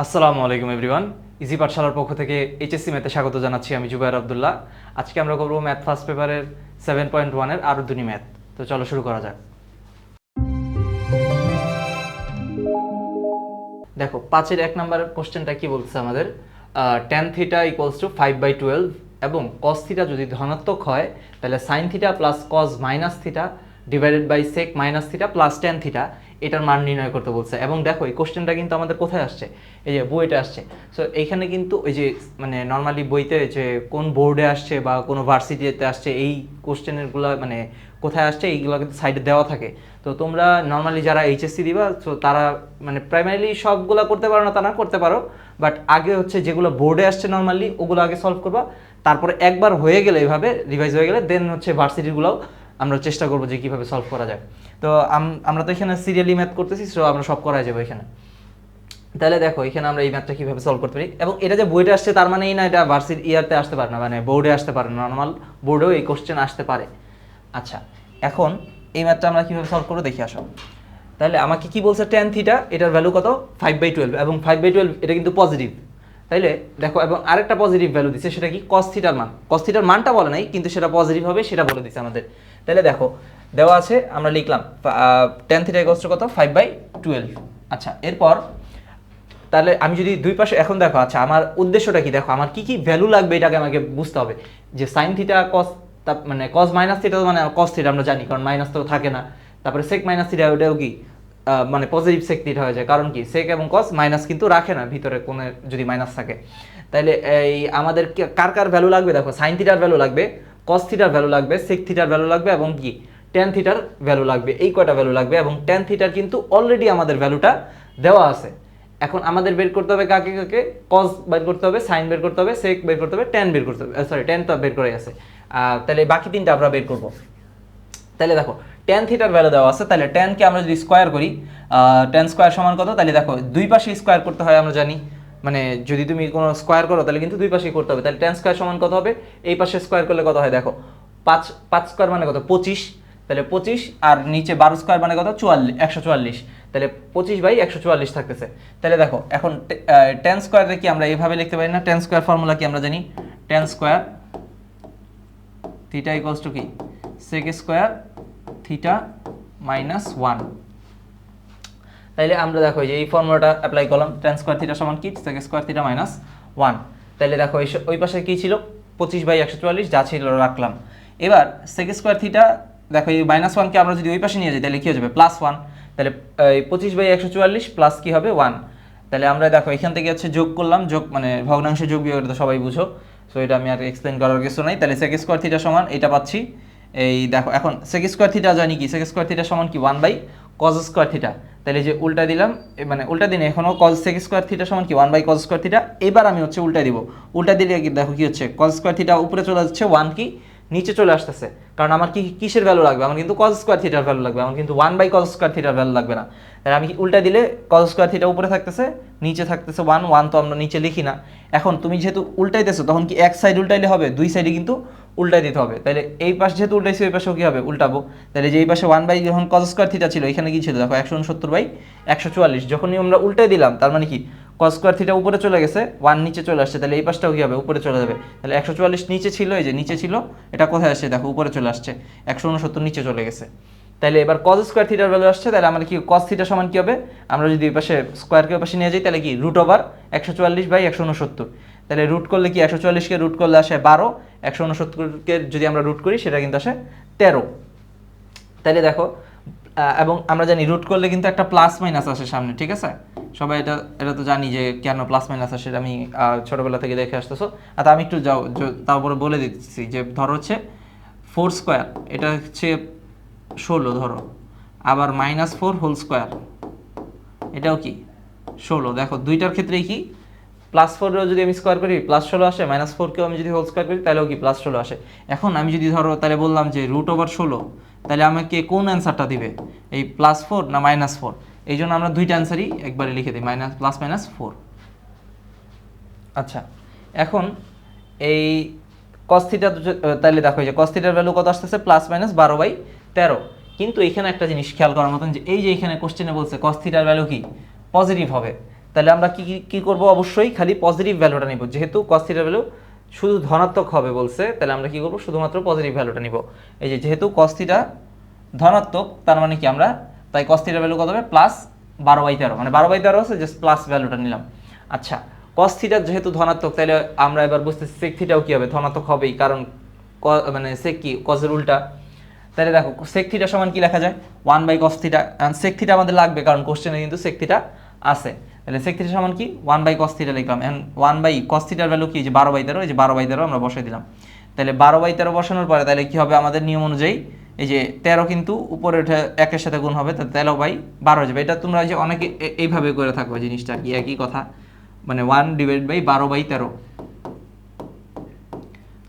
আসসালামু আলাইকুম everyone. Easy পাঠশালার পক্ষ থেকে এইচএসসি ম্যাথে স্বাগত জানাচ্ছি। আমি জুবায়ের আব্দুল্লাহ। আজকে আমরা করব ম্যাথ ফার্স্ট পেপারের 7.1 এর আরোধনী ম্যাথ। তো চলো শুরু করা যাক। দেখো 5-এর 1 নম্বরের কোশ্চেনটা কি বলছে আমাদের, tan থিটা ইকুয়ালস টু 5/12 এবং cos থিটা যদি ধনাত্মক হয় তাহলে sin theta plus cos minus theta divided by sec minus theta plus tan theta এটার মান নির্ণয় করতে বলছে। এবং দেখো এই কোশ্চেনটা কিন্তু আমাদের কোথায় আসছে, এই যে বইটা আসছে। সো এইখানে কিন্তু ওই যে মানে নর্মালি বইতে যে কোন বোর্ডে আসছে বা কোনো ভার্সিটিতে আসছে এই কোশ্চেনেরগুলো মানে কোথায় আসছে এইগুলো কিন্তু সাইডে দেওয়া থাকে। তো তোমরা নর্মালি যারা এইচএসসি দিবা তো তারা মানে প্রাইমারিলি সবগুলো করতে পারো না, তা না করতে পারো, বাট আগে হচ্ছে যেগুলো বোর্ডে আসছে নর্মালি ওগুলো আগে সলভ করবা। তারপরে একবার হয়ে গেলে এভাবে রিভাইজ হয়ে গেলে দেন হচ্ছে ভার্সিটিগুলোও আমরা চেষ্টা করবো যে কীভাবে সলভ করা যায়। তো আমরা তো এখানে সিরিয়ালি ম্যাথ করতেছি, সো আমরা সব করাই যাবো এখানে। তাহলে দেখো এখানে আমরা এই ম্যাথটা কীভাবে সলভ করতে পারি, এবং এটা যে বইটা আসছে তার মানে এই না এটা ভার্সিটি ইয়ারতে আসতে পারে না, মানে বোর্ডে আসতে পারে না, নর্মাল বোর্ডেও এই কোশ্চেন আসতে পারে। আচ্ছা, এখন এই ম্যাথটা আমরা কীভাবে সলভ করবো দেখি আসো। তাহলে আমাকে কি বলছে, tan থিটা এটার ভ্যালু কত 5/12 এবং 5/12 এটা কিন্তু পজিটিভ। তাইলে দেখো এবং আরেকটা পজিটিভ ভ্যালু দিচ্ছে, সেটা কি cos থিটার মান। cos থিটার মানটা বলে নাই কিন্তু সেটা পজিটিভ হবে সেটা বলে দিচ্ছে আমাদের। তাহলে দেখো দেওয়া আছে, আমরা লিখলাম tan থিটা ইকুয়ালস টু কত 5/12। আচ্ছা, এরপর তাহলে আমি যদি দুই পাশে এখন দেখো, আচ্ছা আমার উদ্দেশ্যটা কি, দেখো আমার কি কি ভ্যালু লাগবে এটাকে আমাকে বুঝতে হবে। যে sin থিটা cos মানে cos মাইনাস থিটা মানে cos থিটা আমরা জানি, কারণ মাইনাস তো থাকে না। তারপরে sec মাইনাস থিটা ওটাও কি মানে পজিটিভ sec থিটা হয়ে যায়, কারণ কি sec এবং cos মাইনাস কিন্তু রাখে না ভিতরে কোনো যদি মাইনাস থাকে। তাহলে এই আমাদের কার কার ভ্যালু লাগবে, দেখো sin থিটার ভ্যালু লাগবে, cos থিটার ভ্যালু লাগবে, sec থিটার ভ্যালু লাগবে এবং কি tan থিটার ভ্যালু লাগবে। এই কয়টা ভ্যালু লাগবে, এবং tan থিটার কিন্তু অলরেডি আমাদের ভ্যালুটা দেওয়া আছে। এখন আমাদের বের করতে হবে কাকে কাকে, cos বের করতে হবে, sin বের করতে হবে, sec বের করতে হবে, tan বের করতে হবে, সরি tan তো বের করে আছে। তাহলে বাকি তিনটা আমরা বের করব। তাহলে দেখো tan থিটার ভ্যালু দেওয়া আছে, তাহলে tan কে আমরা যদি স্কয়ার করি, tan স্কয়ার সমান কত, তাহলে দেখো দুই পাশে স্কয়ার করতে হয় আমরা জানি, মানে যদি তুমি কোনো স্কয়ার করো তাহলে কিন্তু দুই পাশেই করতে হবে। তাহলে tan স্কয়ার সমান কত হবে, এই পাশে স্কয়ার করলে কত হয় দেখো 5 স্কয়ার মানে কত 25, তাহলে 25 আর নিচে 12 স্কয়ার মানে কত 144, তাহলে 25/144 থাকতেছে। তাহলে দেখো এখন tan স্কয়ারে কি আমরা এইভাবে লিখতে পারি না, tan স্কয়ার ফর্মুলা কি আমরা জানি, tan square theta equals to কি sec স্কয়ার থিটা মাইনাস 1। তাইলে আমরা দেখো যে এই ফর্মুলাটা অ্যাপ্লাই করলাম, tan স্কয়ার থিটা সমান কি sec স্কয়ার থিটা মাইনাস 1। তাইলে দেখো ওই পাশে কি ছিল 25/144 যা ছিল রাখলাম। এবার sec স্কয়ার থিটা দেখো এই -1 কে আমরা যদি ওই পাশে নিয়ে যাই তাহলে কি হয়ে যাবে +1। তাহলে 25/144 প্লাস কি হবে 1। তাহলে আমরা দেখো এখান থেকে হচ্ছে যোগ করলাম, যোগ মানে ভগ্নাংশে যোগ বিয়োগ তো সবাই বুঝো, সো এটা আমি আর এক্সপ্লেইন করার কিছু নাই। তাহলে sec স্কয়ার থিটা সমান এটা পাচ্ছি, এই দেখো এখন sec স্কয়ার থিটা জানি কি, sec স্কয়ার থিটা সমান কি 1/cos স্কয়ার থিটা। তাহলে যে উল্টা দিলাম, মানে উল্টা দিনে এখনো cos sec স্কয়ার থিটা সমান কি 1/cos স্কয়ার থিটা। এবার আমি হচ্ছে উল্টা দিব, উল্টা দিলে দেখো কি হচ্ছে cos স্কয়ার থিটা উপরে চলে যাচ্ছে, 1 কি নিচে চলে আসতেছে, কারণ আমার কি কিসের ভ্যালু লাগবে, আমার কিন্তু cos স্কয়ার থিটার ভ্যালু লাগবে, আমার কিন্তু 1/cos স্কয়ার থিটার ভ্যালু লাগবে না। তাহলে আমি উল্টা দিলে cos স্কয়ার থিটা উপরে থাকতেছে, নিচে থাকতেছে 1 তো আমরা নিচে লিখি না। এখন তুমি যেহেতু উল্টাইতেছো তখন কি এক সাইড উল্টাইলে হবে, দুই সাইডে কিন্তু উল্টাই দিতে হবে। তাহলে এই পাশ যেহেতু উল্টাইছে ওই পাশেও কি হবে উল্টাবো। তাহলে যে এই পাশে 1 যখন cos স্কয়ার থিটা ছিল এখানে কি ছিল দেখো 169/144, যখনই আমরা উল্টাই দিলাম তার মানে কি cos স্কয়ার থিটা উপরে চলে গেছে, 1 নিচে চলে আসছে, তাহলে এই পাশটাও কি হবে উপরে চলে যাবে। তাহলে 144 নিচে ছিল, এই যে নিচে ছিল, এটা কোথায় আসছে দেখো উপরে চলে আসছে, 169 নিচে চলে গেছে। তাহলে এবার cos স্কয়ার থিটার ভ্যালু আসছে, তাহলে আমাদের কি cos থিটা সমান কি হবে, আমরা যদি এই পাশে স্কয়ারকে ওই পাশে নিয়ে যাই তাহলে কি √144/169। তাহলে রুট করলে কি 144কে রুট করলে আসে 12, 169কে যদি আমরা রুট করি সেটা কিন্তু আসে 13। তাহলে দেখো এবং আমরা জানি রুট করলে কিন্তু একটা প্লাস মাইনাস আসে সামনে, ঠিক আছে সবাই এটা এটা তো জানি যে কেন প্লাস মাইনাস আসে, আমি ছোটবেলা থেকে দেখে আসতেছো। আর আমি একটু যাও তারপরে বলে দিচ্ছি যে ধরো হচ্ছে 4 স্কোয়ার এটা হচ্ছে 16 ধরো, আবার -4 হোল স্কোয়ার এটাও কি 16। দেখো দুইটার ক্ষেত্রেই কি +4 যদি আমি স্কোয়ার করি +16 আসে, -4কেও আমি যদি হোল স্কোয়ার করি তাহলেও কি +16 আসে। এখন আমি যদি ধরো তাহলে বললাম যে √16, তাহলে আমাকে কোন অ্যান্সারটা দিবে, এই +4 না -4। এই জন্য আমরা দুইটা অ্যান্সারই একবারে লিখে দিই +-4। আচ্ছা, এখন এই cos থিটা, তাহলে দেখো এই যে cos থিটার ভ্যালু কত আসতেছে +-12/13। কিন্তু এখানে একটা জিনিস খেয়াল করার মতন যে এই যে এখানে কোশ্চেনে বলছে cos থিটার ভ্যালু কি পজিটিভ হবে, তাহলে আমরা কি কি করব, অবশ্যই খালি পজিটিভ ভ্যালুটা নিব, যেহেতু cos থিটার ভ্যালু শুধু ধনাত্মক হবে বলছে, তাহলে আমরা কি করব, শুধুমাত্র পজিটিভ ভ্যালুটা নিব। এই যে যেহেতু cos থিটা ধনাত্মক, তার মানে কি আমরা তাই cos থিটার ভ্যালু কত হবে, +12/13, মানে 12/13 আছে, জাস্ট প্লাস ভ্যালুটা নিলাম। আচ্ছা, cos থিটা যেহেতু ধনাত্মক, তাহলে আমরা এবার বুঝতেছি sec থিটাও কি হবে, ধনাত্মক হবেই, কারণ মানে sec কি cos এর উল্টা। তাহলে দেখো sec থিটা সমান কি লেখা যায়, 1/cos থিটা, sec থিটা আমাদের লাগবে কারণ কোশ্চেনে কিন্তু sec থিটা আছে। তাহলে sec থিটা সমান কি 1/cos থিটা লিখলাম, এন্ড 1/cos থিটার ভ্যালু কি, যে 12/13, এই যে 12/13 আমরা বসাই দিলাম। তাহলে 12/13 বসানোর পরে তাহলে কি হবে, আমাদের নিয়ম অনুযায়ী এই যে 13 কিন্তু উপরে উঠে একের সাথে গুণ হবে, তাহলে 13/12 হয়ে যাবে। এটা তোমরা যে অনেকে এইভাবে করে থাকো জিনিসটা কি, একই কথা, মানে 1/12/13,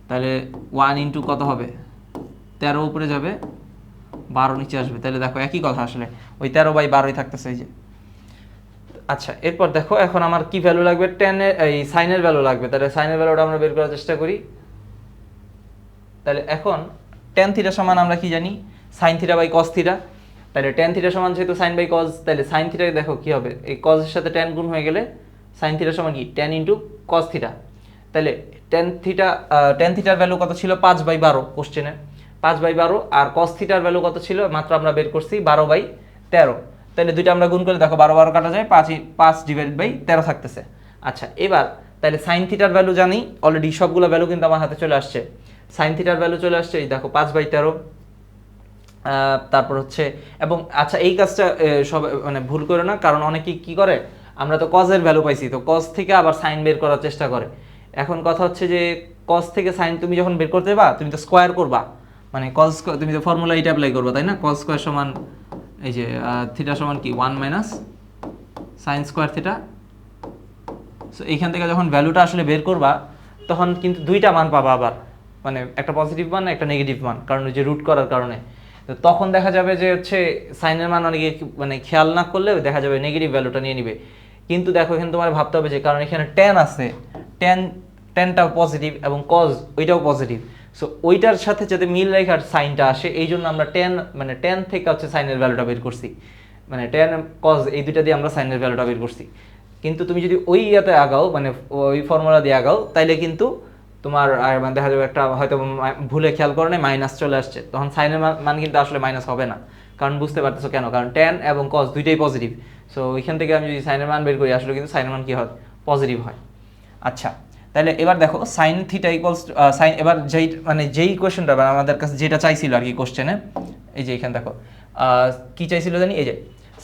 তাহলে 1 ইন্টু কত হবে, 13 উপরে যাবে, 12 নিচে আসবে, তাহলে দেখো একই কথা আসলে, ওই 13/12ই থাকতেছে এই যে। আচ্ছা, এরপর দেখো এখন আমার কি ভ্যালু লাগবে, টেনের এই সাইনের ভ্যালু লাগবে, তাহলে সাইনের ভ্যালুটা আমরা বের করার চেষ্টা করি। তাহলে এখন tan থিটা সমান আমরা কি জানি, sin theta by cos theta. তাহলে tan থিটা সমান যেহেতু sin বাই cos, তাহলে sin থিটা দেখো কি হবে, এই cos এর সাথে tan গুণ হয়ে গেলে sin থিটা সমান কি, tan ইন্টু cos থিটা। তাহলে tan থিটার ভ্যালু কত ছিল, 5/12 কোশ্চেনে, 5/12, আর cos থিটার ভ্যালু কত ছিল, মাত্র আমরা বের করছি 12/13। তাহলে দুইটা আমরা গুণ করে দেখো 12 কাটা যায়, 5/13 থাকতেছে। আচ্ছা, এবার তাহলে sin থিটার ভ্যালু জানি অলরেডি, সবগুলো ভ্যালু কিন্তু আমার হাতে চলে আসছে। sin থিটার ভ্যালু চলে আসছে, এই দেখো 5/13। তারপর হচ্ছে, এবং আচ্ছা এই কাজটা সব মানে ভুল করে না, কারণ অনেকে কি করে, আমরা তো cos এর ভ্যালু পাইছি, তো cos থেকে আবার sin বের করার চেষ্টা করে। এখন কথা হচ্ছে যে cos থেকে sin তুমি যখন বের করতে যাবা, তুমি তো স্কোয়ার করবা, মানে cos তুমি তো ফর্মুলা এটা অ্যাপ্লাই করবা, তাই না, cos স্কোয়ার সমান এই যে থিটা সমান কি 1 minus sin square theta. So এইখান থেকে যখন ভ্যালুটা আসলে বের করবা, তখন কিন্তু দুইটা মান পাবা আবার, মানে একটা পজিটিভ মান একটা নেগেটিভ মান, কারণ ওই যে রুট করার কারণে। তো তখন দেখা যাবে যে হচ্ছে সাইনের মান অনেকে মানে খেয়াল না করলে দেখা যাবে নেগেটিভ ভ্যালুটা নিয়ে নিবে। কিন্তু দেখো এখানে তোমার ভাবতে হবে যে, কারণ এখানে tan আছে, ট্যানটাও পজিটিভ এবং cos ওইটাও পজিটিভ, সো ওইটার সাথে যাতে মিল রেখার সাইনটা আসে, এই জন্য আমরা tan থেকে হচ্ছে সাইনের ভ্যালুটা বের করছি, মানে tan cos এই দুইটা দিয়ে আমরা সাইনের ভ্যালুটা বের করছি। কিন্তু তুমি যদি ওই ইয়াতে আগাও, মানে ওই ফর্মুলা দিয়ে আগাও, তাইলে কিন্তু তোমার মানে দেখা যাবে একটা হয়তো ভুলে খেয়াল করে নাই মাইনাস চলে আসছে, তখন সাইনের মান কিন্তু আসলে মাইনাস হবে না। কারণ বুঝতে পারতেছো কেন, কারণ tan এবং cos দুইটাই পজিটিভ। সো ওইখান থেকে আমি যদি সাইনের মান বের করি, আসলে কিন্তু সাইনের মান কি হয়, পজিটিভ হয়। আচ্ছা, তাহলে এবার দেখো sin থিটা ইকুয়ালস সাইন, এবার যেই কোশ্চেনটা আমাদের কাছে যেটা চাইছিল আর কি কোশ্চেনে, এই যে এখানে দেখো কি চাইছিল জানি, এই যে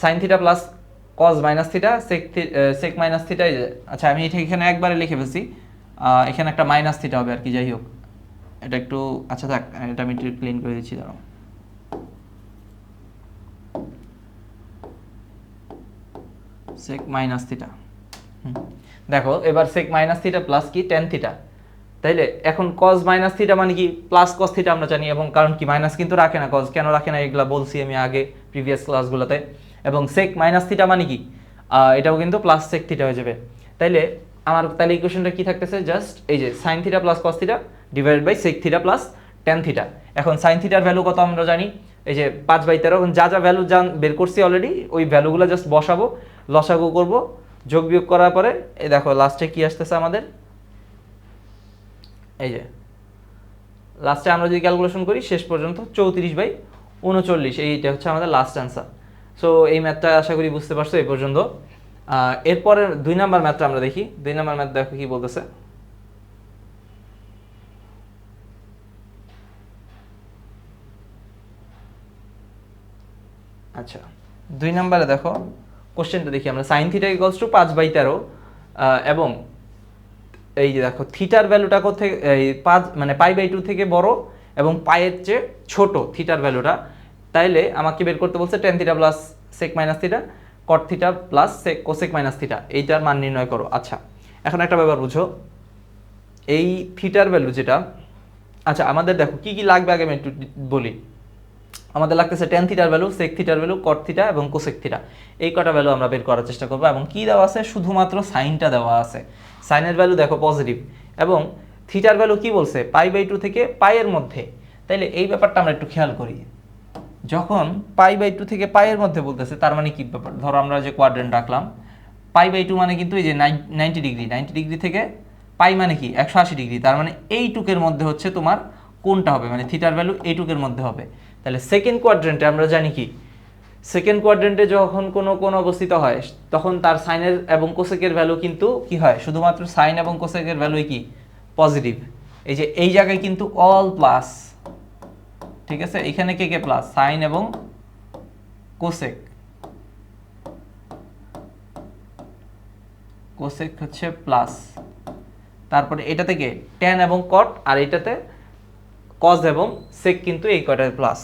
sin theta plus cos minus theta sec minus theta. আচ্ছা, আমি এটা এখানে একবারে লিখে ফেলছি, এখানে একটা মাইনাস থিটা হবে আর কি, যাই হোক এটা একটু, আচ্ছা থাক, এটা আমি একটু ক্লিন করে দিচ্ছি, দাঁড়াও। sec মাইনাস থিটা, দেখো এবার sec মাইনাস থিটা প্লাস কি tan থিটা, তাইলে এখন cos মাইনাস থিটা মানে কি প্লাস cos থিটা আমরা জানি, এবং কারণ কি মাইনাস কিন্তু রাখে না, cos কেন রাখে না এগুলা বলছি আমি আগে প্রিভিয়াস ক্লাসগুলোতে। এবং sec মাইনাস থিটা মানে কি, এটাও কিন্তু প্লাস sec থিটা হয়ে যাবে। তাইলে আমার তাহলে ইকুয়েশনটা কি থাকতেছে, জাস্ট এই যে sin theta plus cos theta divided by sec theta plus tan theta. এখন sin থিটার ভ্যালু কত আমরা জানি, এই যে 5/13, এখন যা যা ভ্যালু বের করছি অলরেডি, ওই ভ্যালুগুলো জাস্ট বসাবো, লসাগু করব, যোগ বিয়োগ করার পরে এই দেখো লাস্টে কি আসতেছে আমাদের, এই যে লাস্টে আমরা যদি ক্যালকুলেশন করি শেষ পর্যন্ত 34/39, এইটা হচ্ছে আমাদের লাস্ট অ্যান্সার। সো এই ম্যাথটা আশা করি বুঝতে পারছো এই পর্যন্ত। এরপরে 2 নাম্বার ম্যাথটা আমরা দেখি, 2 নাম্বার ম্যাথ দেখো কি বলতেছে। আচ্ছা, 2 নাম্বারে দেখো কোশ্চেনটা দেখি আমরা, sin থিটা ইকুয়ালস টু 5/13, এবং এই যে দেখো থিটার ভ্যালুটা কোথায়, এই 5 মানে π/2 থেকে বড় এবং পায়ের চেয়ে ছোট থিটার ভ্যালুটা, তাইলে আমাকে বের করতে বলছে tan theta plus sec minus theta cot theta plus cosec minus theta, এইটার মান নির্ণয় করো। আচ্ছা, এখন একটা ব্যাপার বুঝো, এই থিটার ভ্যালু যেটা, আচ্ছা আমাদের দেখো কি কি লাগবে আগে আমি একটু বলি। আমাদের লাগতেছে tan থিটার ভ্যালু, sec থিটার ভ্যালু, cot থিটা এবং cosec থিটা, এই কটা ভ্যালু আমরা বের করার চেষ্টা করব। এবং কি দেওয়া আছে, শুধুমাত্র সাইনটা দেওয়া আছে, সাইনের ভ্যালু দেখো পজিটিভ, এবং থিটার ভ্যালু কি বলছে π/2 থেকে পায়ের মধ্যে। তাইলে এই ব্যাপারটা আমরা একটু খেয়াল করি, যখন π/2 থেকে পায়ের মধ্যে বলতেছে, তার মানে কি ব্যাপার, ধরো আমরা যে কোয়াড্রেন্ট রাখলাম, পাই বাই টু মানে কিন্তু এই যে 90 ডিগ্রি থেকে পাই মানে কি 180 ডিগ্রি, তার মানে এইটুকের মধ্যে হচ্ছে তোমার কোনটা হবে, মানে থিটার ভ্যালু এইটুকের মধ্যে হবে। তাহলে সেকেন্ড কোয়াড্রেন্টে আমরা জানি কি, সেকেন্ড কোয়াড্রেন্টে যখন কোনো কোণ অবস্থিত হয় তখন তার সাইনের এবং কোসেকের ভ্যালু কিন্তু কি হয়, শুধুমাত্র সাইন এবং কোসেকের ভ্যালুই কি পজিটিভ। এই যে এই জায়গায় কিন্তু অল প্লাস, ঠিক আছে, এখানে কে কে প্লাস, সাইন এবং কোসেক, কোসেক হচ্ছে প্লাস, তারপরে এটা থেকে ট্যান এবং কট, আর এটাতে কজ এবং সেক কিন্তু এই কটার প্লাস।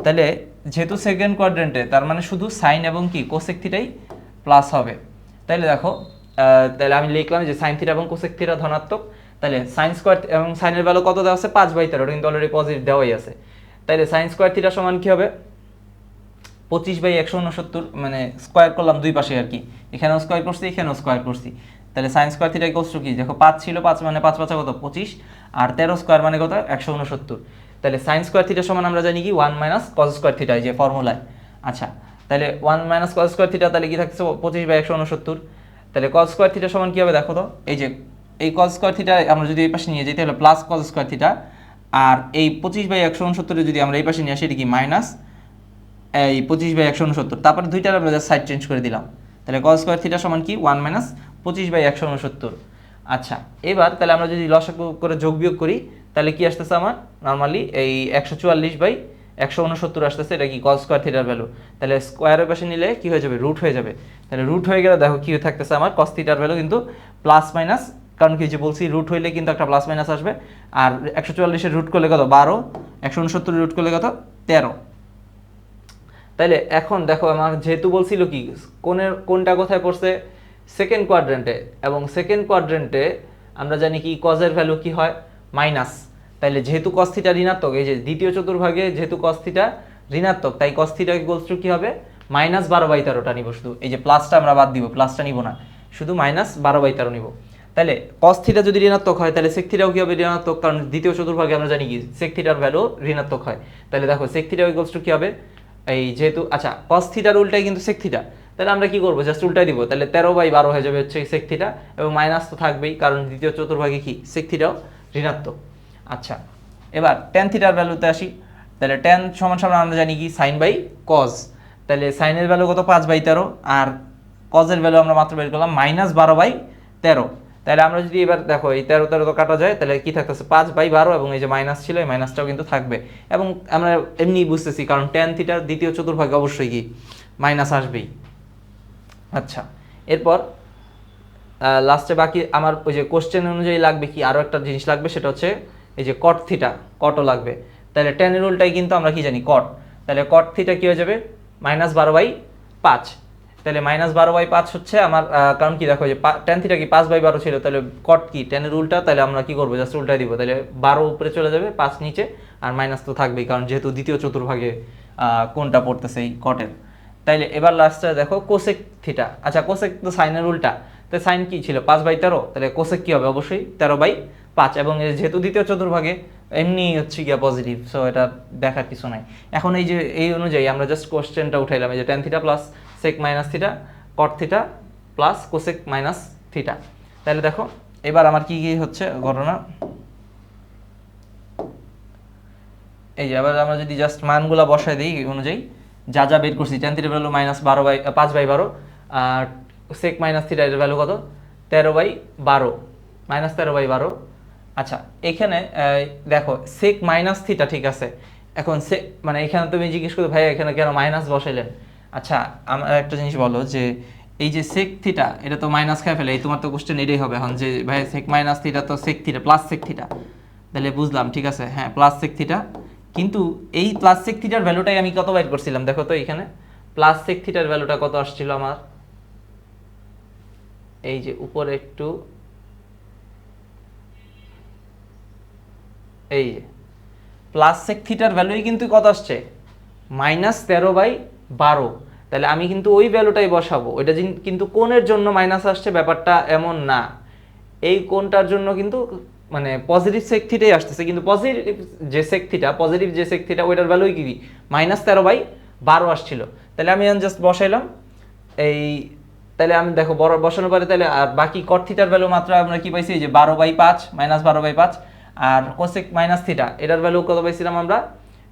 তাহলে যেহেতু সেকেন্ড কোয়াড্রেন্টে তার মানে শুধু সাইন এবং কি কোসেক থিটাই প্লাস হবে। তাহলে দেখো তাহলে আমি লিখলাম যে সাইন থিটা এবং কোসেক থিটা ধনাত্মক। তাহলে সাইন স্কোয়ার এবং সাইনের ভ্যালু কত দেওয়া আছে 5/13, ওটা কিন্তু অলরেডি পজিটিভ দেওয়াই আছে। তাহলে সাইন স্কোয়ার থিটা সমান কি হবে 25/169, মানে স্কোয়ার করলাম দুই পাশে আর কি, এখানেও স্কোয়ার করছি এখানেও স্কোয়ার করছি। তাহলে sine square theta equals to কি, দেখো 5 ছিল, 5 মানে 5 5 কত 25, আর 13 স্কোয়ার মানে কত 169। তাহলে সাইন স্কোয়ার থিটা সমান আমরা জানি কি 1 মাইনাস কজ স্কোয়ার থিটা, এই যে ফর্মুলায়। আচ্ছা, তাহলে 1 মাইনাস কজ স্কোয়ার থিটা তাহলে কি থাকছে 25/169। তাহলে কজ স্কোয়ার থিটা সমান কি হবে দেখো তো, এই যে এই কজ স্কোয়ার থিটা আমরা যদি এই পাশে নিয়ে যাই তাহলে প্লাস কজ স্কোয়ার থিটা, আর এই 25/169 যদি আমরা এই পাশে নিয়ে আসি এটা কি মাইনাস এই 25/169, তারপরে দুইটার আমরা জাস্ট সাইড চেঞ্জ করে দিলাম। তাহলে কজ স্কোয়ার থিটা সমান কি 1 মাইনাস 25/169। আচ্ছা, এবার তাহলে আমরা যদি লসাগু করে যোগ বিয়োগ করি তাহলে কি আসতেছে আমার নর্মালি এই 144/169 আসতেছে, এটা কি কজ স্কোয়ার থিটার ভ্যালু। তাহলে স্কোয়ারের পাশে নিলে কি হয়ে যাবে, রুট হয়ে যাবে। তাহলে রুট হয়ে গেলে দেখো কি থাকতেছে আমার কজ থিটার ভ্যালু কিন্তু প্লাস মাইনাস, কারণ কি যে বলছি রুট হইলে কিন্তু একটা প্লাস মাইনাস আসবে। আর 144-এর রুট করলে কত 12, 169 রুট করলে কত 13। তাইলে এখন দেখো আমার যেহেতু বলছিল কি কোনটা কোথায় পড়ছে সেকেন্ড কোয়াড্রেন্টে, এবং সেকেন্ড কোয়াড্রেন্টে আমরা জানি কি কজের ভ্যালু কি হয় মাইনাস। তাইলে যেহেতু কস থিটা ঋণাত্মক, এই যে দ্বিতীয় চতুর্ভাগে যেহেতু কস থিটা ঋণাত্মক, তাই কস থিটা ইকুয়ালস টু কি হবে -12/13টা নিব, শুধু এই যে প্লাসটা আমরা বাদ দিব, প্লাসটা নিব না, শুধু -12/13 নিব। তাহলে কস থিটা যদি ঋণাত্মক হয় তাহলে সেক থিটাও কি হবে ঋণাত্মক, কারণ দ্বিতীয় চতুর্ভাগে আমরা জানি কি সেক থিটার ভ্যালু ঋণাত্মক হয়। তাহলে দেখো সেক থিটা ইকুয়ালস টু কি হবে এই যেহেতু, আচ্ছা কস থিটার উল্টাই কিন্তু সেক থিটা, তাহলে আমরা কি করবো জাস্ট উল্টাই দিব, তাহলে 13/12 হয়ে যাবে হচ্ছে সেক থিটা, এবং মাইনাস তো থাকবেই কারণ দ্বিতীয় চতুর্ভাগে কি সেক থিটাও ঋণাত্মক। আচ্ছা, এবার ট্যান থিটার ভ্যালুতে আসি। তাহলে ট্যান সমান সমান আমরা জানি কি সাইন বাই কজ। তাহলে সাইনের ভ্যালু কত 5/13, আর কজের ভ্যালু আমরা মাত্র বের করলাম -12/13। তাহলে আমরা যদি এবার দেখো এই 13 তো কাটা যায়, তাহলে কি থাকতেছে 5/12, এবং এই যে মাইনাস ছিল এই মাইনাসটাও কিন্তু থাকবে, এবং আমরা এমনি বুঝতেছি কারণ ট্যান থিটার দ্বিতীয় চতুর্ভাগে অবশ্যই কি মাইনাস আসবেই। আচ্ছা, এরপর লাস্টে বাকি আমার ওই যে কোশ্চেন অনুযায়ী লাগবে কি আরও একটা জিনিস লাগবে, সেটা হচ্ছে এই যে কট থিটা, কটও লাগবে। তাহলে ট্যানের উল্টাই কিন্তু আমরা কি জানি কট, তাহলে কট থিটা কি হয়ে যাবে -12/5। তাহলে -12/5 হচ্ছে আমার, কারণ কি দেখো যে ট্যান থিটা কি 5/12 ছিল, তাহলে কট কি ট্যানের উল্টা, তাহলে আমরা কি করবো জাস্ট উল্টাই দিব, তাহলে 12 উপরে চলে যাবে 5 নিচে, আর মাইনাস তো থাকবেই কারণ যেহেতু দ্বিতীয় চতুর্ভাগে কোনটা পড়তেছে এই কটের। তাইলে এবার লাস্টে দেখো কোসেক থিটা। আচ্ছা, কোসেক তো সাইনের উল্টা, তাই সাইন কি ছিল 5/13, তাহলে কোসেক কি হবে অবশ্যই 13/5, এবং যেহেতু দ্বিতীয় চতুর্ভাগে এমনি হচ্ছে গিয়া পজিটিভ, সো এটা দেখার কিছু নাই। এখন এই যে এই অনুযায়ী আমরা জাস্ট কোশ্চেনটা উঠাইলাম, এই যে tan theta plus sec minus theta, cot theta plus cosec minus theta. তাহলে দেখো এবার আমার কি কি হচ্ছে ঘটনা, এই যে আবার আমরা যদি জাস্ট মানগুলা বসাই দিই অনুযায়ী যা যা বের করছি, ট্যান থিটার ভ্যালু -5/12, আর সেক মাইনাস থিটা এর ভ্যালু কত 13/12, -13/12। আচ্ছা, এখানে দেখো সেক মাইনাস থিটা ঠিক আছে, এখন সেক মানে এখানে তুমি জিজ্ঞেস করতে ভাই এখানে কেন মাইনাস বসাইলেন। আচ্ছা, আমার একটা জিনিস বলো যে এই যে সেক থিটা এটা তো মাইনাস খেয়ে ফেলে, এই তোমার তো কোশ্চেন এটাই হবে এখন যে ভাই সেক মাইনাস থিটা তো sec theta plus sec theta, তাহলে বুঝলাম ঠিক আছে, হ্যাঁ প্লাস সেক থিটা, কিন্তু এই প্লাস সেক থিটার ভ্যালুটাই আমি কত বাইর করছিলাম দেখো তো, এখানে প্লাস সেক থিটার ভ্যালুটা কত আসছিল আমার, এই যে উপরে একটু এই যে প্লাস সেক থিটার ভ্যালুই কিন্তু কত আসছে -13/12। তাহলে আমি কিন্তু ওই ভ্যালুটাই বসাবো, ওইটা কিন্তু কোণের জন্য মাইনাস আসছে ব্যাপারটা এমন না, এই কোণটার জন্য কিন্তু মানে পজিটিভ সেক থিটাই আসতেছে, কিন্তু পজিটিভ যে সেক থিটা ওইটার ভ্যালুই কি -13/12 আসছিল। তাহলে আমি জাস্ট বসাইলাম এই তাহলে আমি দেখো বড় বসানোর পরে তাহলে আর বাকি কট থিটার ভ্যালু মাত্র আমরা কি পাইছি, যে 12/5 -12/5, আর কোসেক মাইনাস থিটা এটার ভ্যালু কত পাইছিলাম আমরা,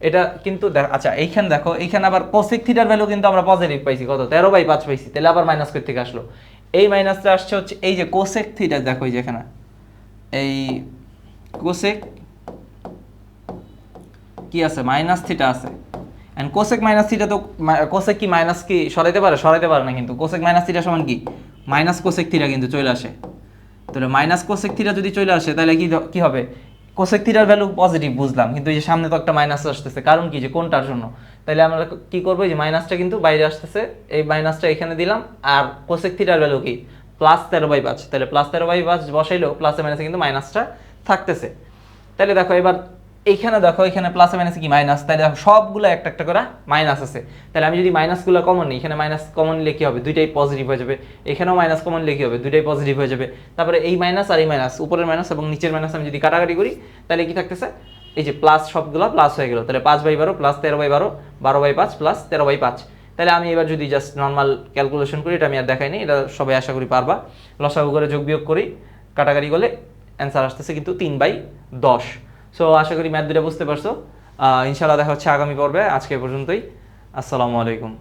এটা কিন্তু আচ্ছা এইখানে দেখো, এইখানে আবার কোসেক থিটার ভ্যালু কিন্তু আমরা পজিটিভ পাইছি, কত 13/5 পাইছি, তাহলে আবার মাইনাস কই থেকে আসলো, এই মাইনাসটা আসছে হচ্ছে এই যে কোসেক থিটা, দেখো এই যে এখানে এই কোসেক কি আছে, মাইনাস থিটা আছে, এন্ড কোসেক মাইনাস থিটা তো কোসেক কি মাইনাস কি সরাইতে পারে, সরাইতে পারে না, কিন্তু কোসেক মাইনাস থিটা সমান কি মাইনাস কোসেক থিটা কিন্তু চলে আসে। তাহলে মাইনাস কোসেক থিটা যদি চলে আসে তাহলে কি হবে, কোসেক থিটার ভ্যালু পজিটিভ বুঝলাম, কিন্তু এই যে সামনে তো একটা মাইনাস আসতেছে, কারণ কি যে কোনটার জন্য, তাহলে আমরা কি করবো, যে মাইনাসটা কিন্তু বাইরে আসতেছে, এই মাইনাসটা এখানে দিলাম, আর কোসেক থিটার ভ্যালু কি +13/5, তাহলে +13/5 বসাইলেও প্লাসে মাইনাসে কিন্তু মাইনাসটা থাকতেছে। তাহলে দেখো এবার এইখানে দেখো, এখানে প্লাসে মাইনাসে কি মাইনাস, তাহলে দেখো সবগুলো একটা একটা করে মাইনাস আছে, তাহলে আমি যদি মাইনাসগুলো কমন নিই, এখানে মাইনাস কমন নিলে কি হবে, দুইটাই পজিটিভ হয়ে যাবে, এখানেও মাইনাস কমন নিলে কি হবে, দুইটাই পজিটিভ হয়ে যাবে। তারপরে এই মাইনাস আর এই মাইনাস, উপরের মাইনাস এবং নিচের মাইনাস আমি যদি কাটাকাটি করি, তাহলে কি থাকতেছে, এই যে প্লাস সবগুলো প্লাস হয়ে গেল, তাহলে 5/12 +13/12, 12/5 +13/5। তাহলে আমি এবার যদি জাস্ট নর্মাল ক্যালকুলেশন করি, এটা আমি আর দেখাইনি, এটা সবাই আশা করি পারবা, লসাগু করে যোগ বিয়োগ করি, কাটাকাটি করলে অ্যান্সার আসতেছে কিন্তু 3/10। সো আশা করি ম্যাথ দুটা বুঝতে পারছো। ইনশাআল্লাহ দেখা হচ্ছে আগামী পর্বে, আজকে এ পর্যন্তই। আসসালামু আলাইকুম।